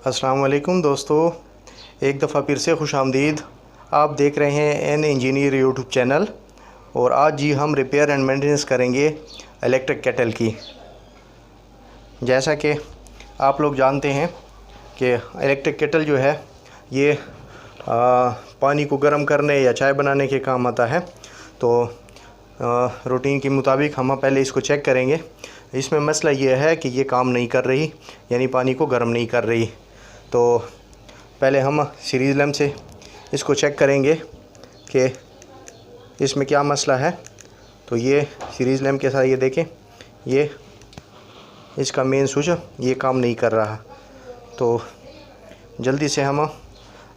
अस्सलाम वालेकुम दोस्तों, एक दफ़ा फिर से खुश आमदीद। आप देख रहे हैं एन इंजीनियर यूट्यूब चैनल। और आज जी हम रिपेयर एंड मेंटेनेंस करेंगे इलेक्ट्रिक केटल की। जैसा कि आप लोग जानते हैं कि इलेक्ट्रिक केटल जो है ये पानी को गर्म करने या चाय बनाने के काम आता है। तो रूटीन के मुताबिक हम पहले इसको चेक करेंगे। इसमें मसला ये है कि ये काम नहीं कर रही, यानी पानी को गर्म नहीं कर रही। तो पहले हम सीरीज़ लैम्प से इसको चेक करेंगे कि इसमें क्या मसला है। तो ये सीरीज़ लैम्प के साथ ये देखें, ये इसका मेन स्विच ये काम नहीं कर रहा। तो जल्दी से हम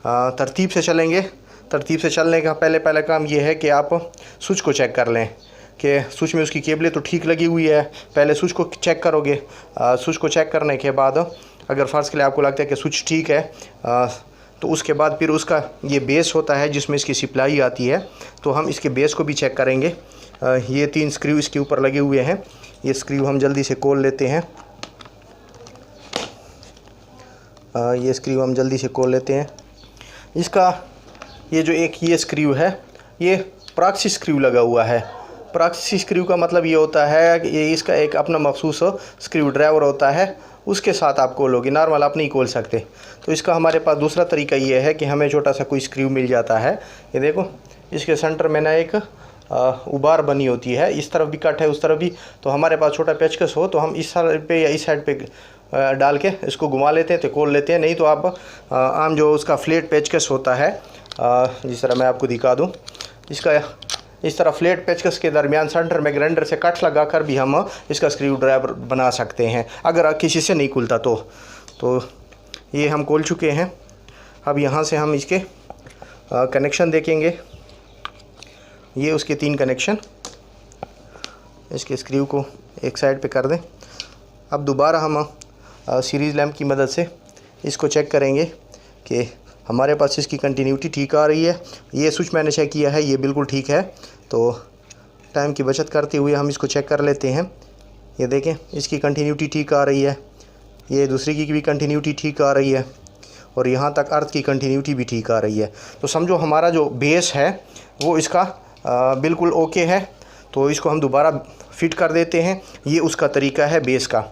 तरतीब से चलेंगे। तरतीब से चलने का पहला काम ये है कि आप स्विच को चेक कर लें कि स्विच में उसकी केबलें तो ठीक लगी हुई है। पहले स्विच को चेक करोगे। स्विच को चेक करने के बाद अगर फ़र्ज़ के लिए आपको लगता है कि स्विच ठीक है, तो उसके बाद फिर उसका ये बेस होता है जिसमें इसकी सप्लाई आती है। तो हम इसके बेस को भी चेक करेंगे। ये 3 स्क्रू इसके ऊपर लगे हुए हैं। ये स्क्रू हम जल्दी से खोल लेते हैं। ये स्क्रू हम जल्दी से खोल लेते हैं। इसका ये जो एक ये स्क्रू है, ये प्रॉक्सी स्क्रू लगा हुआ है। प्रॉक्सी स्क्रू का मतलब ये होता है कि ये इसका एक अपना मखसूस स्क्रू ड्राइवर होता है, उसके साथ आप खोलोगे। नॉर्मल आप नहीं खोल सकते। तो इसका हमारे पास दूसरा तरीका ये है कि हमें छोटा सा कोई स्क्रू मिल जाता है। ये देखो, इसके सेंटर में ना एक उबार बनी होती है, इस तरफ भी कट है उस तरफ भी। तो हमारे पास छोटा पेचकस हो तो हम इस साइड पे या इस साइड पे डाल के इसको घुमा लेते हैं तो खोल लेते हैं। नहीं तो आप आम जो उसका फ्लैट पेचकस होता है, जिस तरह मैं आपको दिखा दूँ, इसका इस तरह फ्लैट पेचकस के दरमियान सेंटर में ग्राइंडर से कट लगाकर भी हम इसका स्क्रू ड्राइवर बना सकते हैं, अगर किसी से नहीं खुलता तो ये हम खोल चुके हैं। अब यहाँ से हम इसके कनेक्शन देखेंगे। ये उसके 3 कनेक्शन, इसके स्क्रू को एक साइड पे कर दें। अब दोबारा हम सीरीज़ लैम्प की मदद से इसको चेक करेंगे कि हमारे पास इसकी कंटिन्यूटी ठीक आ रही है। ये स्विच मैंने चेक किया है, ये बिल्कुल ठीक है। तो टाइम की बचत करते हुए हम इसको चेक कर लेते हैं। ये देखें, इसकी कंटिन्यूटी ठीक आ रही है, ये दूसरी की भी कंटिन्यूटी ठीक आ रही है, और यहाँ तक अर्थ की कंटिन्यूटी भी ठीक आ रही है। तो समझो हमारा जो बेस है वो इसका बिल्कुल ओके है। तो इसको हम दोबारा फिट कर देते हैं। ये उसका तरीका है बेस का।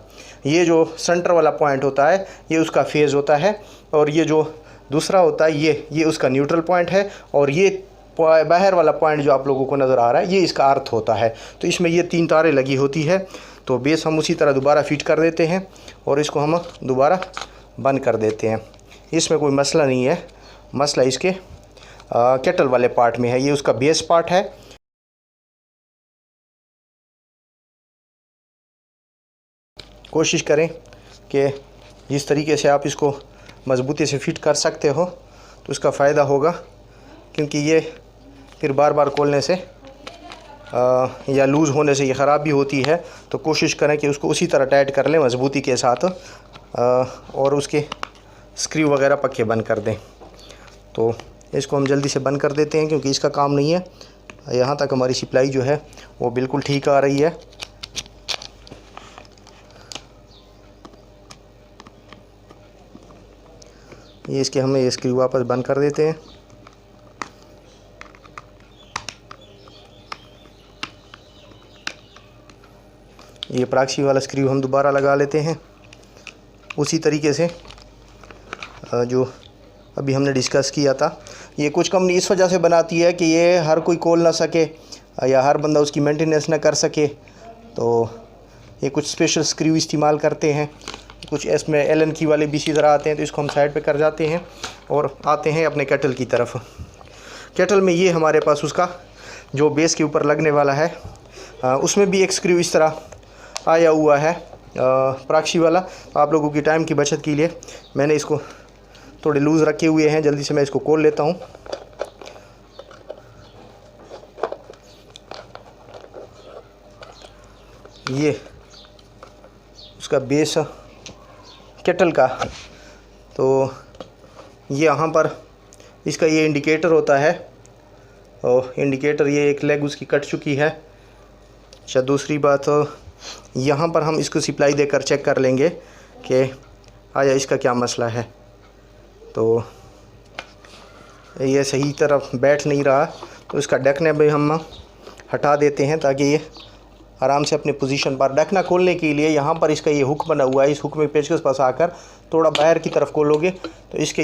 ये जो सेंटर वाला पॉइंट होता है ये उसका फेज़ होता है, और ये जो दूसरा होता है ये उसका न्यूट्रल पॉइंट है, और ये बाहर वाला पॉइंट जो आप लोगों को नज़र आ रहा है ये इसका अर्थ होता है। तो इसमें ये 3 तारें लगी होती है। तो बेस हम उसी तरह दोबारा फिट कर देते हैं और इसको हम दोबारा बंद कर देते हैं। इसमें कोई मसला नहीं है, मसला इसके केटल वाले पार्ट में है। ये उसका बेस पार्ट है। कोशिश करें कि जिस तरीके से आप इसको मज़बूती से फिट कर सकते हो तो उसका फ़ायदा होगा, क्योंकि ये फिर बार बार खोलने से या लूज़ होने से ये ख़राब भी होती है। तो कोशिश करें कि उसको उसी तरह टाइट कर लें मज़बूती के साथ, और उसके स्क्रू वगैरह पक्के बंद कर दें। तो इसको हम जल्दी से बंद कर देते हैं क्योंकि इसका काम नहीं है। यहाँ तक हमारी सप्लाई जो है वो बिल्कुल ठीक आ रही है। ये इसके हमें ये स्क्रू वापस बंद कर देते हैं। ये प्रॉक्सी वाला स्क्रू हम दोबारा लगा लेते हैं उसी तरीके से जो अभी हमने डिस्कस किया था। ये कुछ कंपनी इस वजह से बनाती है कि ये हर कोई खोल ना सके या हर बंदा उसकी मेंटेनेंस ना कर सके। तो ये कुछ स्पेशल स्क्रू इस्तेमाल करते हैं। कुछ इसमें एलन की वाले भी इसी तरह आते हैं। तो इसको हम साइड पे कर जाते हैं और आते हैं अपने केटल की तरफ। केटल में ये हमारे पास उसका जो बेस के ऊपर लगने वाला है, उसमें भी एक स्क्रू इस तरह आया हुआ है प्रॉक्सी वाला। आप लोगों की टाइम की बचत के लिए मैंने इसको थोड़े लूज़ रखे हुए हैं। जल्दी से मैं इसको खोल लेता हूँ। ये उसका बेस केटल का। तो ये यहाँ पर इसका ये इंडिकेटर होता है, और इंडिकेटर ये एक लेग उसकी कट चुकी है। अच्छा, दूसरी बात यहाँ पर हम इसको सप्लाई देकर चेक कर लेंगे कि आया इसका क्या मसला है। तो ये सही तरह बैठ नहीं रहा, तो इसका ढकना भी हम हटा देते हैं ताकि ये आराम से अपने पोजीशन पर। ढकना खोलने के लिए यहाँ पर इसका ये हुक बना हुआ है, इस हुक में पेचकस फंसाकर थोड़ा बाहर की तरफ खोलोगे तो इसके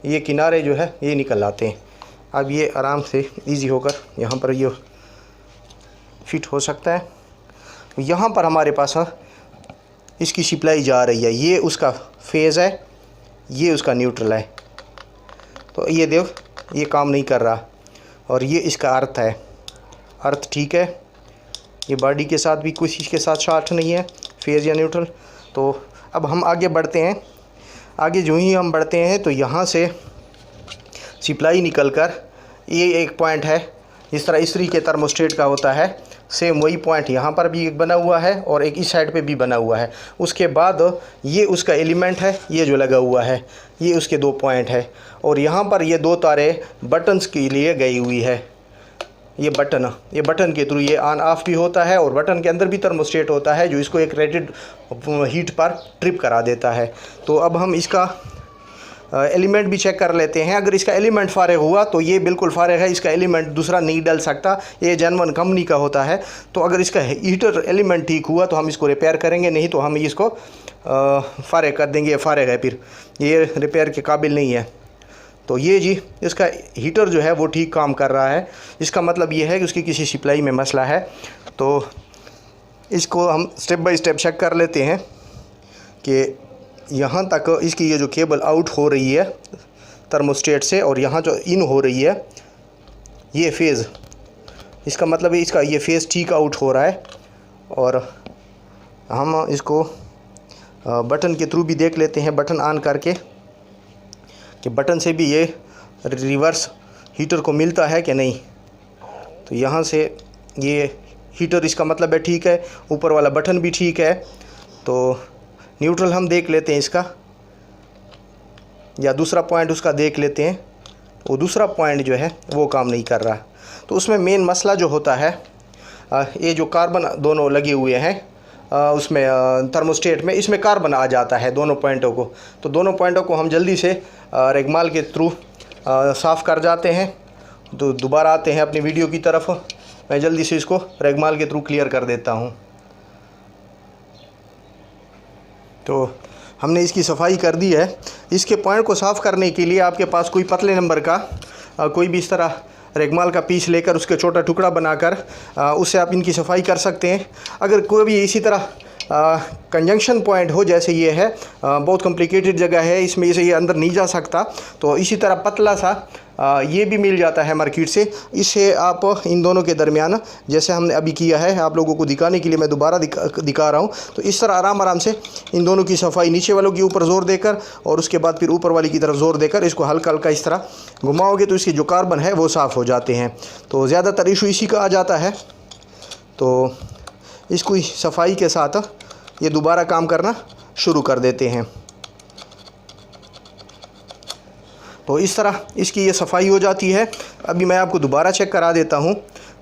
ये किनारे जो है ये निकल आते हैं। अब ये आराम से इजी होकर यहाँ पर ये फिट हो सकता है। यहाँ पर हमारे पास इसकी सप्लाई जा रही है, ये उसका फेज़ है, ये उसका न्यूट्रल है। तो ये देख ये काम नहीं कर रहा, और ये इसका अर्थ है, अर्थ ठीक है, ये बॉडी के साथ भी किसी के साथ शॉर्ट नहीं है, फेज़ या न्यूट्रल। तो अब हम आगे बढ़ते हैं। आगे जो ही हम बढ़ते हैं तो यहाँ से सप्लाई निकलकर ये एक पॉइंट है, जिस तरह इस्त्री के थर्मोस्टेट का होता है, सेम वही पॉइंट यहाँ पर भी एक बना हुआ है और एक इस साइड पे भी बना हुआ है। उसके बाद ये उसका एलिमेंट है, ये जो लगा हुआ है ये उसके 2 पॉइंट है, और यहाँ पर ये 2 तारे बटन्स के लिए गई हुई है। ये बटन के थ्रू ये ऑन ऑफ भी होता है, और बटन के अंदर भी थर्मोस्टेट होता है जो इसको एक रेटेड हीट पर ट्रिप करा देता है। तो अब हम इसका एलिमेंट भी चेक कर लेते हैं। अगर इसका एलिमेंट फारग हुआ तो ये बिल्कुल फारग है, इसका एलिमेंट दूसरा नहीं डल सकता, ये जेन्युइन कंपनी का होता है। तो अगर इसका हीटर एलिमेंट ठीक हुआ तो हम इसको रिपेयर करेंगे, नहीं तो हम इसको फारग कर देंगे, फारग है, फिर ये रिपेयर के काबिल नहीं है। तो ये जी इसका हीटर जो है वो ठीक काम कर रहा है, इसका मतलब ये है कि उसकी किसी सप्लाई में मसला है। तो इसको हम स्टेप बाय स्टेप चेक कर लेते हैं कि यहाँ तक इसकी ये जो केबल आउट हो रही है थर्मोस्टेट से, और यहाँ जो इन हो रही है ये फेज़, इसका मतलब है इसका ये फेज़ ठीक आउट हो रहा है। और हम इसको बटन के थ्रू भी देख लेते हैं, बटन ऑन करके, कि बटन से भी ये रिवर्स हीटर को मिलता है कि नहीं। तो यहाँ से ये हीटर इसका मतलब है ठीक है, ऊपर वाला बटन भी ठीक है। तो न्यूट्रल हम देख लेते हैं इसका, या दूसरा पॉइंट उसका देख लेते हैं, वो दूसरा पॉइंट जो है वो काम नहीं कर रहा। तो उसमें मेन मसला जो होता है, ये जो कार्बन दोनों लगे हुए हैं उसमें थर्मोस्टेट में, इसमें कार्बन आ जाता है दोनों पॉइंटों को। तो दोनों पॉइंटों को हम जल्दी से रेगमाल के थ्रू साफ़ कर जाते हैं। तो दोबारा आते हैं अपनी वीडियो की तरफ, मैं जल्दी से इसको रेगमाल के थ्रू क्लियर कर देता हूँ। तो हमने इसकी सफाई कर दी है। इसके पॉइंट को साफ़ करने के लिए आपके पास कोई पतले नंबर का कोई भी इस तरह रेगमाल का पीस लेकर उसके छोटा टुकड़ा बनाकर उससे आप इनकी सफाई कर सकते हैं। अगर कोई भी इसी तरह कंजंक्शन पॉइंट हो, जैसे ये है, बहुत कॉम्प्लिकेटेड जगह है, इसमें इसे ये अंदर नहीं जा सकता, तो इसी तरह पतला सा ये भी मिल जाता है मार्केट से। इससे आप इन दोनों के दरमियान, जैसे हमने अभी किया है, आप लोगों को दिखाने के लिए मैं दोबारा दिखा रहा हूँ। तो इस तरह आराम से इन दोनों की सफाई, नीचे वालों के ऊपर ज़ोर देकर और उसके बाद फिर ऊपर वाली की तरफ ज़ोर देकर इसको हल्का हल्का इस तरह घुमाओगे तो इसके जो कार्बन है वो साफ़ हो जाते हैं। तो ज़्यादातर इशू इसी का आ जाता है। तो इसको सफाई के साथ ये दोबारा काम करना शुरू कर देते हैं। तो इस तरह इसकी ये सफाई हो जाती है। अभी मैं आपको दोबारा चेक करा देता हूँ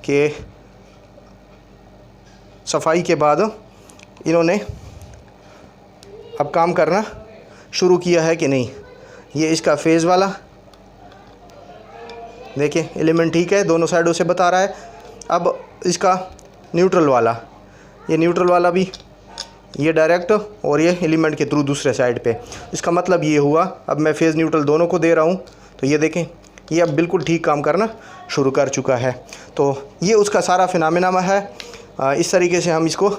कि सफाई के बाद इन्होंने अब काम करना शुरू किया है कि नहीं। ये इसका फेज़ वाला देखिए एलिमेंट ठीक है, दोनों साइडों से बता रहा है। अब इसका न्यूट्रल वाला, ये न्यूट्रल वाला भी ये डायरेक्ट और ये एलिमेंट के थ्रू दूसरे साइड पे। इसका मतलब ये हुआ, अब मैं फेज़ न्यूट्रल दोनों को दे रहा हूँ, तो ये देखें ये अब बिल्कुल ठीक काम करना शुरू कर चुका है। तो ये उसका सारा फिनोमेना है। इस तरीके से हम इसको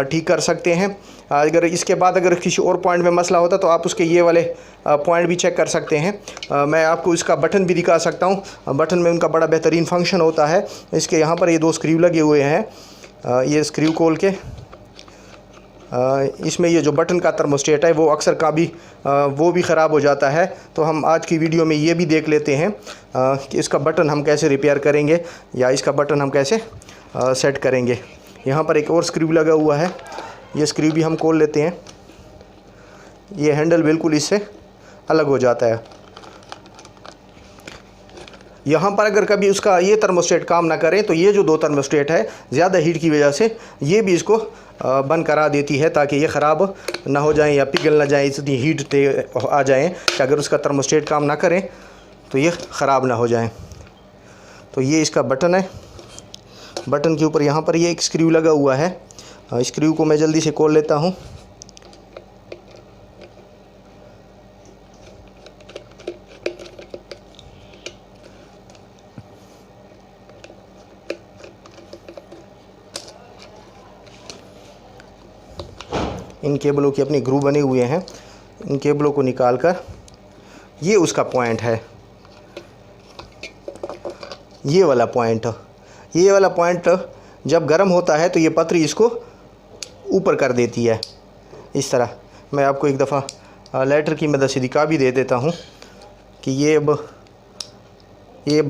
ठीक कर सकते हैं। अगर इसके बाद अगर किसी और पॉइंट में मसला होता तो आप उसके ये वाले पॉइंट भी चेक कर सकते हैं। मैं आपको इसका बटन भी दिखा सकता हूँ। बटन में उनका बड़ा बेहतरीन फंक्शन होता है। इसके यहाँ पर ये 2 स्क्रू लगे हुए हैं। ये स्क्रू खोल के इसमें ये जो बटन का थर्मोस्टेट है वो अक्सर वो भी ख़राब हो जाता है। तो हम आज की वीडियो में ये भी देख लेते हैं कि इसका बटन हम कैसे रिपेयर करेंगे या इसका बटन हम कैसे सेट करेंगे। यहाँ पर एक और स्क्रू लगा हुआ है, ये स्क्रू भी हम खोल लेते हैं। ये हैंडल बिल्कुल इससे अलग हो जाता है। यहाँ पर अगर कभी उसका ये थर्मोस्टेट काम ना करे तो ये जो 2 थर्मोस्टेट है ज़्यादा हीट की वजह से ये भी इसको बंद करा देती है, ताकि ये ख़राब ना हो जाए या पिघल ना जाए, इतनी हीट आ जाए कि अगर उसका थर्मोस्टेट काम ना करें तो ये ख़राब ना हो जाए। तो ये इसका बटन है, बटन के ऊपर यहाँ पर ये एक स्क्रू लगा हुआ है। स्क्रू को मैं जल्दी से खोल लेता हूँ। इन केबलों की अपनी ग्रू बने हुए हैं, इन केबलों को निकाल कर ये उसका पॉइंट है, ये वाला पॉइंट जब गर्म होता है तो ये पतरी इसको ऊपर कर देती है। इस तरह मैं आपको एक दफ़ा लाइटर की मदद से दिखा भी दे देता हूँ कि ये अब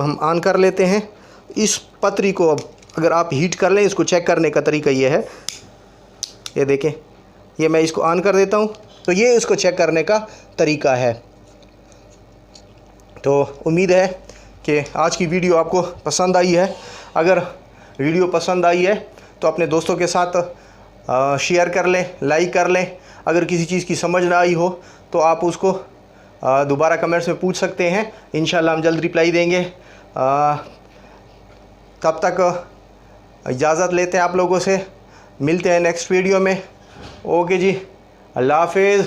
हम ऑन कर लेते हैं। इस पतरी को अब अगर आप हीट कर लें, इसको चेक करने का तरीका ये है, ये देखें, ये मैं इसको ऑन कर देता हूँ तो ये इसको चेक करने का तरीका है। तो उम्मीद है कि आज की वीडियो आपको पसंद आई है। अगर वीडियो पसंद आई है तो अपने दोस्तों के साथ शेयर कर लें, लाइक कर लें। अगर किसी चीज़ की समझ ना आई हो तो आप उसको दोबारा कमेंट्स में पूछ सकते हैं, इंशाल्लाह हम जल्द रिप्लाई देंगे। तब तक इजाज़त लेते हैं आप लोगों से, मिलते हैं नेक्स्ट वीडियो में। ओके जी, अल्लाह हाफिज़।